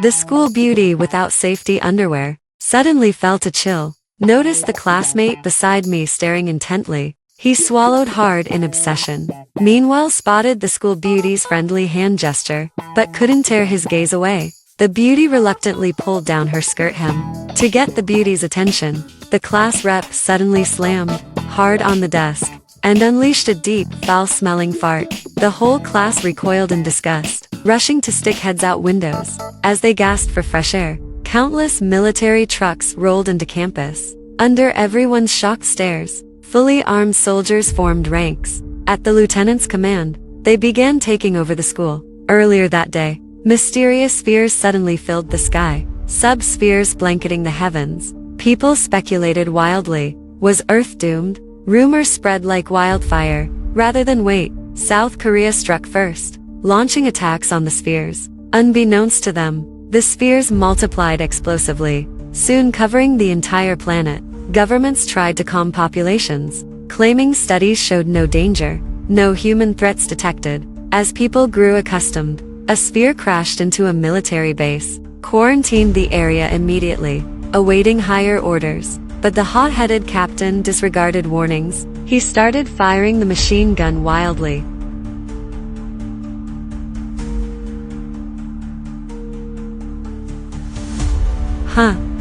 The school beauty without safety underwear suddenly felt a chill. Noticed the classmate beside me staring intently. He swallowed hard in obsession. Meanwhile spotted the school beauty's friendly hand gesture, but couldn't tear his gaze away. The beauty reluctantly pulled down her skirt hem. To get the beauty's attention, the class rep suddenly slammed hard on the desk and unleashed a deep, foul-smelling fart. The whole class recoiled in disgust, rushing to stick heads out windows. As they gasped for fresh air, countless military trucks rolled into campus. Under everyone's shocked stares, fully armed soldiers formed ranks. At the lieutenant's command, they began taking over the school. Earlier that day, mysterious spheres suddenly filled the sky, sub-spheres blanketing the heavens. People speculated wildly. Was Earth doomed? Rumors spread like wildfire. Rather than wait, South Korea struck first, launching attacks on the spheres. Unbeknownst to them, the spheres multiplied explosively, soon covering the entire planet. Governments tried to calm populations, claiming studies showed no danger, no human threats detected. As people grew accustomed, a sphere crashed into a military base, quarantined the area immediately, awaiting higher orders. But the hot-headed captain disregarded warnings. He started firing the machine gun wildly.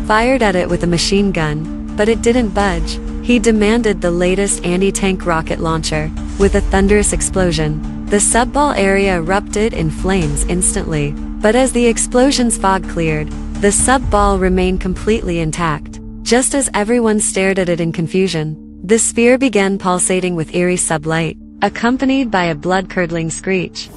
Fired at it with a machine gun, but it didn't budge. He demanded the latest anti-tank rocket launcher. With a thunderous explosion, the subball area erupted in flames instantly. But as the explosion's fog cleared, the subball remained completely intact. Just as everyone stared at it in confusion, the sphere began pulsating with eerie sublight, accompanied by a blood-curdling screech.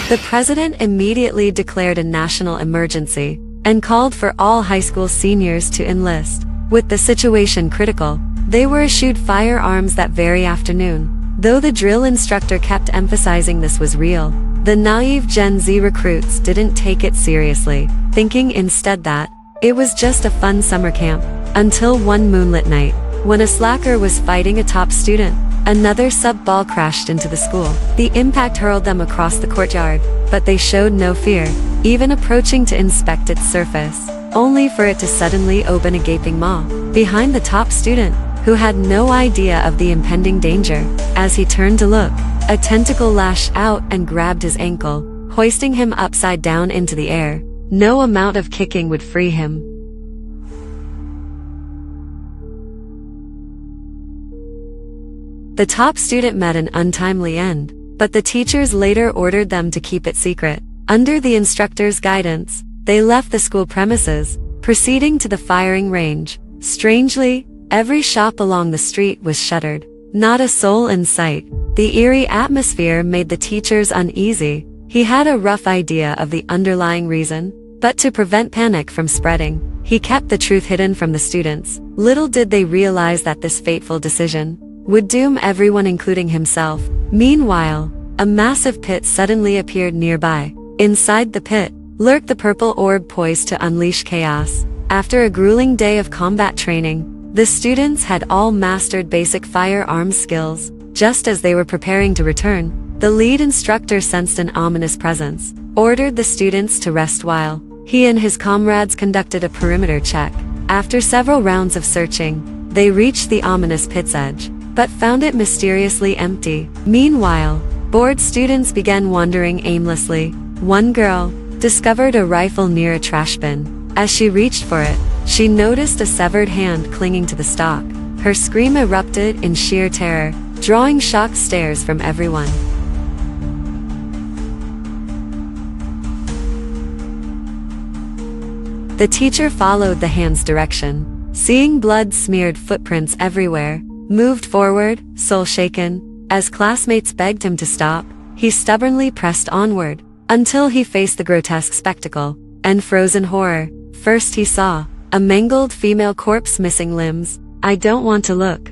The president immediately declared a national emergency and called for all high school seniors to enlist. With the situation critical, they were issued firearms that very afternoon. Though the drill instructor kept emphasizing this was real, the naive Gen Z recruits didn't take it seriously, thinking instead that it was just a fun summer camp. Until one moonlit night, when a slacker was fighting a top student, another sub-ball crashed into the school. The impact hurled them across the courtyard, but they showed no fear, even approaching to inspect its surface, only for it to suddenly open a gaping maw behind the top student, who had no idea of the impending danger. As he turned to look, a tentacle lashed out and grabbed his ankle, hoisting him upside down into the air. No amount of kicking would free him. The top student met an untimely end, but the teachers later ordered them to keep it secret. Under the instructor's guidance, they left the school premises, proceeding to the firing range. Strangely, every shop along the street was shuttered. Not a soul in sight. The eerie atmosphere made the teachers uneasy. He had a rough idea of the underlying reason, but to prevent panic from spreading, he kept the truth hidden from the students. Little did they realize that this fateful decision would doom everyone, including himself. Meanwhile, a massive pit suddenly appeared nearby. Inside the pit lurked the purple orb poised to unleash chaos. After a grueling day of combat training, the students had all mastered basic firearms skills. Just as they were preparing to return, the lead instructor sensed an ominous presence, ordered the students to rest while he and his comrades conducted a perimeter check. After several rounds of searching, they reached the ominous pit's edge, but found it mysteriously empty. Meanwhile, bored students began wandering aimlessly. One girl discovered a rifle near a trash bin. As she reached for it, she noticed a severed hand clinging to the stock. Her scream erupted in sheer terror, drawing shocked stares from everyone. The teacher followed the hand's direction, seeing blood-smeared footprints everywhere, moved forward, soul shaken. As classmates begged him to stop, he stubbornly pressed onward, until he faced the grotesque spectacle, and froze in horror. First he saw a mangled female corpse, missing limbs. I don't want to look.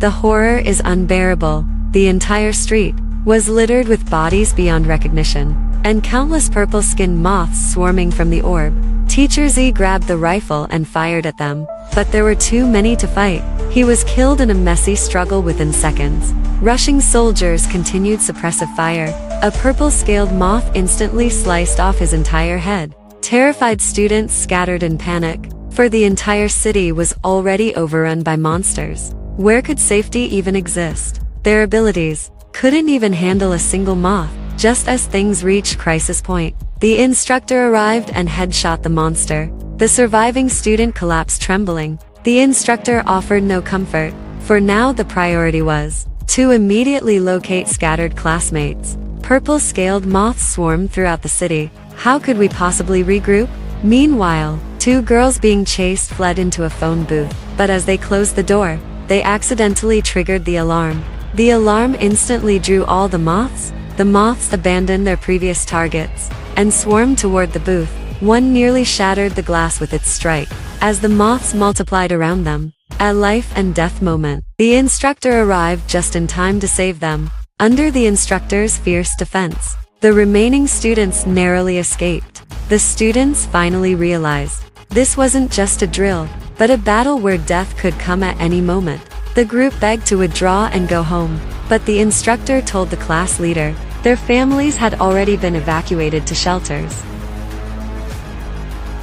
The horror is unbearable. The entire street was littered with bodies beyond recognition. and countless purple-skinned moths swarming from the orb. Teacher Z grabbed the rifle and fired at them, but there were too many to fight. He was killed in a messy struggle within seconds. Rushing soldiers continued suppressive fire. A purple-scaled moth instantly sliced off his entire head. Terrified students scattered in panic, for the entire city was already overrun by monsters. Where could safety even exist? Their abilities couldn't even handle a single moth. Just as things reached crisis point, the instructor arrived and headshot the monster. The surviving student collapsed trembling. The instructor offered no comfort, for now the priority was to immediately locate scattered classmates. Purple-scaled moths swarmed throughout the city. How could we possibly regroup? Meanwhile, two girls being chased fled into a phone booth, but as they closed the door, they accidentally triggered the alarm. The alarm instantly drew all the moths. The moths abandoned their previous targets and swarmed toward the booth. One nearly shattered the glass with its strike. As the moths multiplied around them, a life and death moment, the instructor arrived just in time to save them. Under the instructor's fierce defense, the remaining students narrowly escaped. The students finally realized this wasn't just a drill, but a battle where death could come at any moment. The group begged to withdraw and go home, but the instructor told the class leader their families had already been evacuated to shelters.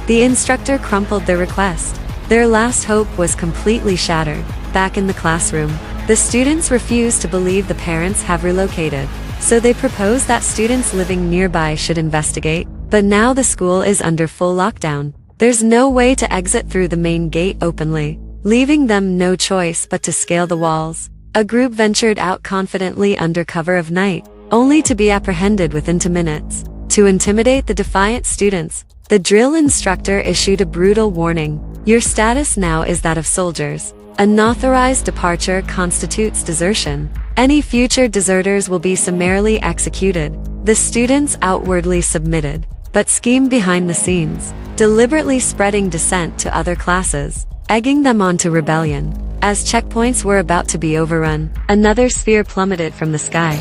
The instructor crumpled their request. Their last hope was completely shattered. Back in the classroom, the students refused to believe the parents have relocated, so they proposed that students living nearby should investigate. But now the school is under full lockdown. There's no way to exit through the main gate openly, leaving them no choice but to scale the walls. A group ventured out confidently under cover of night, only to be apprehended within 2 minutes. To intimidate the defiant students, the drill instructor issued a brutal warning. Your status now is that of soldiers. Unauthorized departure constitutes desertion. Any future deserters will be summarily executed. The students outwardly submitted, but schemed behind the scenes, deliberately spreading dissent to other classes, egging them on to rebellion. As checkpoints were about to be overrun, another sphere plummeted from the sky.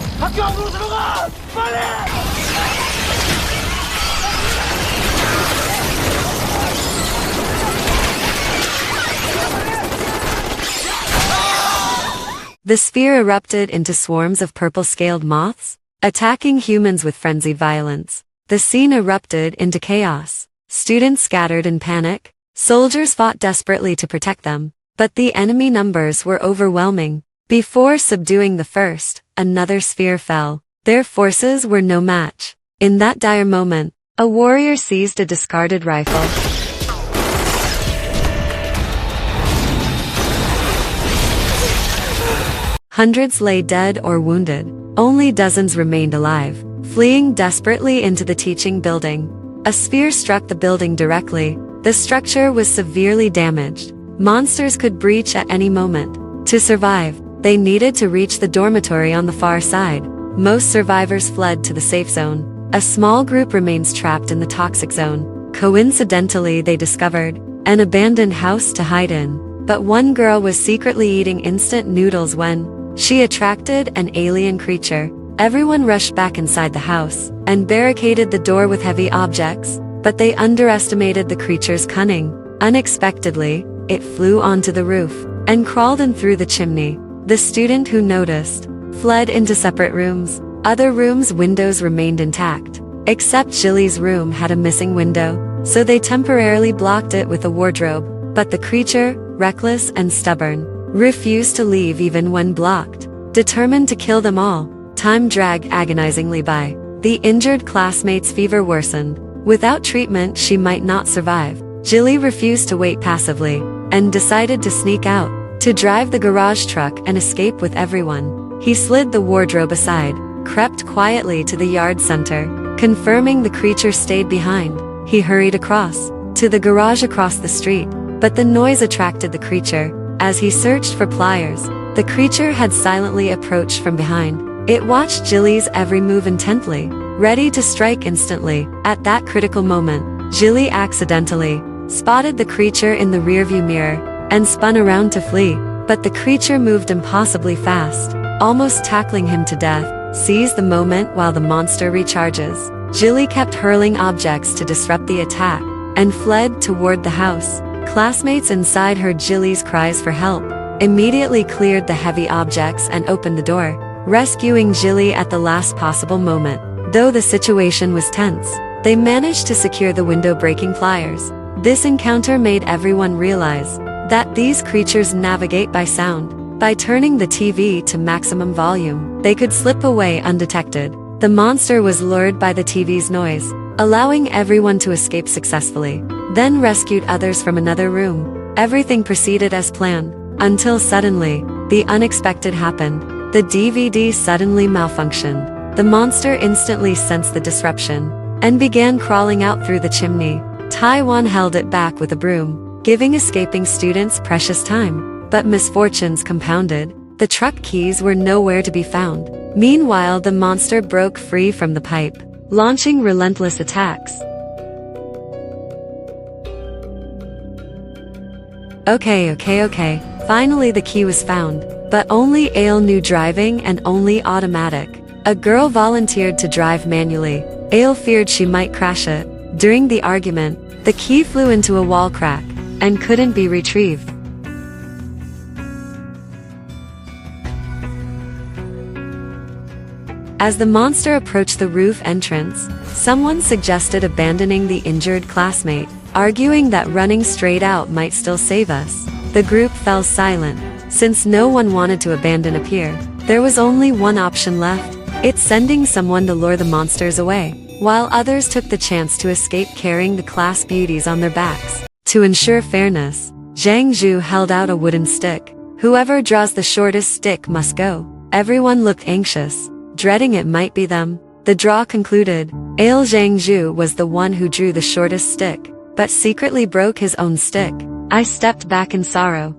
The sphere erupted into swarms of purple-scaled moths, attacking humans with frenzied violence. The scene erupted into chaos. Students scattered in panic. Soldiers fought desperately to protect them, but the enemy numbers were overwhelming. Before subduing the first, another sphere fell. Their forces were no match. In that dire moment, a warrior seized a discarded rifle. Hundreds lay dead or wounded. Only dozens remained alive, fleeing desperately into the teaching building. A sphere struck the building directly. The structure was severely damaged. Monsters could breach at any moment. To survive, they needed to reach the dormitory on the far side. Most survivors fled to the safe zone. A small group remains trapped in the toxic zone. Coincidentally, they discovered an abandoned house to hide in. But one girl was secretly eating instant noodles when she attracted an alien creature. Everyone rushed back inside the house and barricaded the door with heavy objects, but they underestimated the creature's cunning. Unexpectedly, it flew onto the roof and crawled in through the chimney. The student who noticed fled into separate rooms. Other rooms' windows remained intact, except Jilly's room had a missing window, so they temporarily blocked it with a wardrobe. But the creature, reckless and stubborn, refused to leave even when blocked. Determined to kill them all, time dragged agonizingly by. The injured classmate's fever worsened. Without treatment, she might not survive. Jilly refused to wait passively and decided to sneak out, to drive the garage truck and escape with everyone. He slid the wardrobe aside, crept quietly to the yard center, confirming the creature stayed behind. He hurried across to the garage across the street, but the noise attracted the creature. As he searched for pliers, the creature had silently approached from behind. It watched Jilly's every move intently, ready to strike instantly. At that critical moment, Jilly accidentally spotted the creature in the rearview mirror and spun around to flee. But the creature moved impossibly fast, almost tackling him to death. Seize the moment while the monster recharges. Jilly kept hurling objects to disrupt the attack and fled toward the house. Classmates inside heard Jilly's cries for help, immediately cleared the heavy objects and opened the door, rescuing Jilly at the last possible moment. Though the situation was tense, they managed to secure the window-breaking pliers. This encounter made everyone realize that these creatures navigate by sound. By turning the TV to maximum volume, they could slip away undetected. The monster was lured by the TV's noise, allowing everyone to escape successfully, then rescued others from another room. Everything proceeded as planned, until suddenly, the unexpected happened. The DVD suddenly malfunctioned. The monster instantly sensed the disruption and began crawling out through the chimney. Taiwan held it back with a broom, giving escaping students precious time. But misfortunes compounded. The truck keys were nowhere to be found. Meanwhile, the monster broke free from the pipe, launching relentless attacks. Okay. Finally the key was found, but only Ale knew driving and only automatic. A girl volunteered to drive manually. Ale feared she might crash it. During the argument, the key flew into a wall crack and couldn't be retrieved. As the monster approached the roof entrance, someone suggested abandoning the injured classmate, arguing that running straight out might still save us. The group fell silent. Since no one wanted to abandon a peer, there was only one option left. It's sending someone to lure the monsters away, while others took the chance to escape carrying the class beauties on their backs. To ensure fairness, Zhang Zhu held out a wooden stick. Whoever draws the shortest stick must go. Everyone looked anxious, dreading it might be them. The draw concluded. Ale Zhang Zhu was the one who drew the shortest stick, but secretly broke his own stick. I stepped back in sorrow.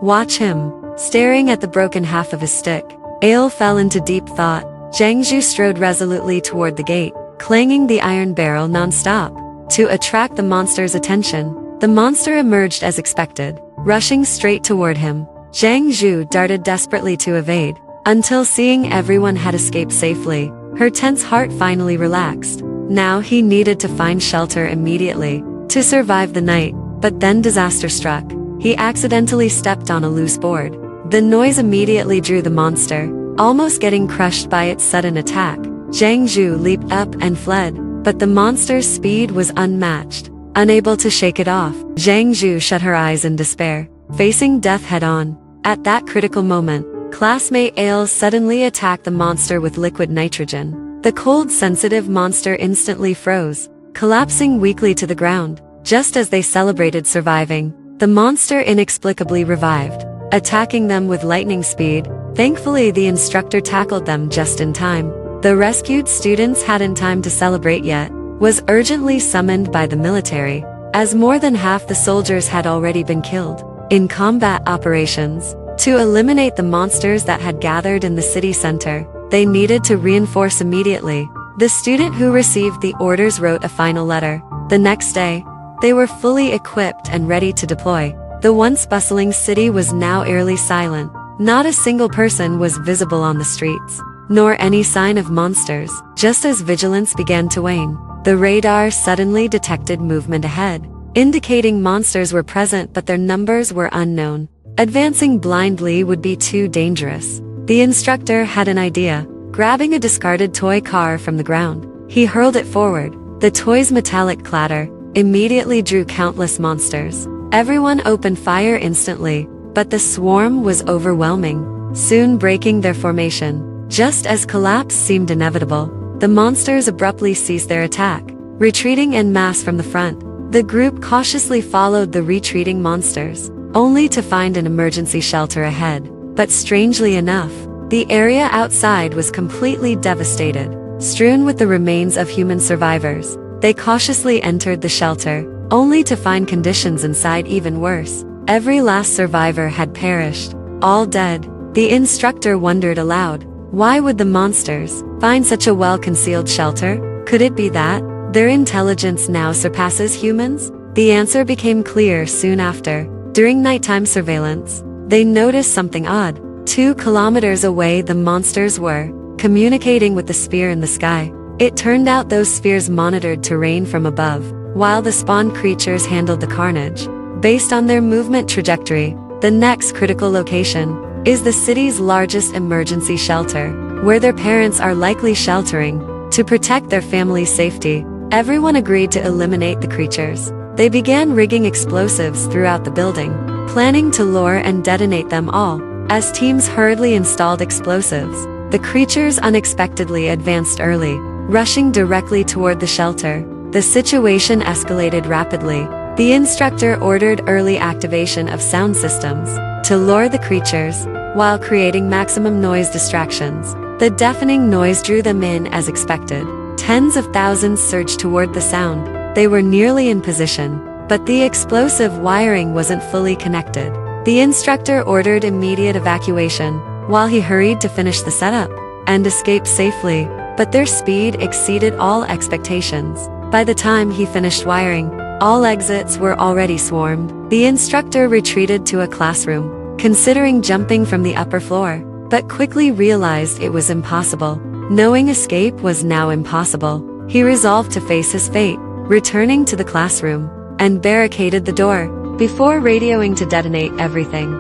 Watch him. Staring at the broken half of his stick, Ale fell into deep thought. Zhang Zhu strode resolutely toward the gate, clanging the iron barrel non-stop. To attract the monster's attention, the monster emerged as expected, rushing straight toward him. Zhang Zhu darted desperately to evade, until seeing everyone had escaped safely, her tense heart finally relaxed. Now he needed to find shelter immediately, to survive the night, but then disaster struck. He accidentally stepped on a loose board. The noise immediately drew the monster, almost getting crushed by its sudden attack. Zhang Zhu leaped up and fled, but the monster's speed was unmatched. Unable to shake it off, Zhang Zhu shut her eyes in despair, facing death head-on. At that critical moment, classmate Ale suddenly attacked the monster with liquid nitrogen. The cold-sensitive monster instantly froze, collapsing weakly to the ground. Just as they celebrated surviving, the monster inexplicably revived, attacking them with lightning speed. Thankfully, the instructor tackled them just in time. The rescued students hadn't time to celebrate yet, was urgently summoned by the military, as more than half the soldiers had already been killed in combat operations. To eliminate the monsters that had gathered in the city center, they needed to reinforce immediately. The student who received the orders wrote a final letter. The next day, they were fully equipped and ready to deploy. The once bustling city was now eerily silent. Not a single person was visible on the streets, nor any sign of monsters. Just as vigilance began to wane, the radar suddenly detected movement ahead, indicating monsters were present but their numbers were unknown. Advancing blindly would be too dangerous. The instructor had an idea. Grabbing a discarded toy car from the ground, he hurled it forward. The toy's metallic clatter immediately drew countless monsters. Everyone opened fire instantly, but the swarm was overwhelming, soon breaking their formation. Just as collapse seemed inevitable, the monsters abruptly ceased their attack, retreating en masse from the front. The group cautiously followed the retreating monsters, only to find an emergency shelter ahead. But strangely enough, the area outside was completely devastated, strewn with the remains of human survivors. They cautiously entered the shelter, only to find conditions inside even worse. Every last survivor had perished, all dead. The instructor wondered aloud, why would the monsters find such a well-concealed shelter? Could it be that their intelligence now surpasses humans? The answer became clear soon after. During nighttime surveillance, they noticed something odd. 2 kilometers away the monsters were, communicating with the sphere in the sky. It turned out those spheres monitored terrain from above, while the spawned creatures handled the carnage. Based on their movement trajectory, the next critical location is the city's largest emergency shelter, where their parents are likely sheltering to protect their family's safety. Everyone agreed to eliminate the creatures. They began rigging explosives throughout the building, planning to lure and detonate them all. As teams hurriedly installed explosives, the creatures unexpectedly advanced early, rushing directly toward the shelter. The situation escalated rapidly. The instructor ordered early activation of sound systems to lure the creatures, while creating maximum noise distractions. The deafening noise drew them in as expected. Tens of thousands surged toward the sound. They were nearly in position, but the explosive wiring wasn't fully connected. The instructor ordered immediate evacuation, while he hurried to finish the setup and escape safely, but their speed exceeded all expectations. By the time he finished wiring, all exits were already swarmed. The instructor retreated to a classroom, considering jumping from the upper floor, but quickly realized it was impossible. Knowing escape was now impossible, he resolved to face his fate, returning to the classroom and barricaded the door before radioing to detonate everything.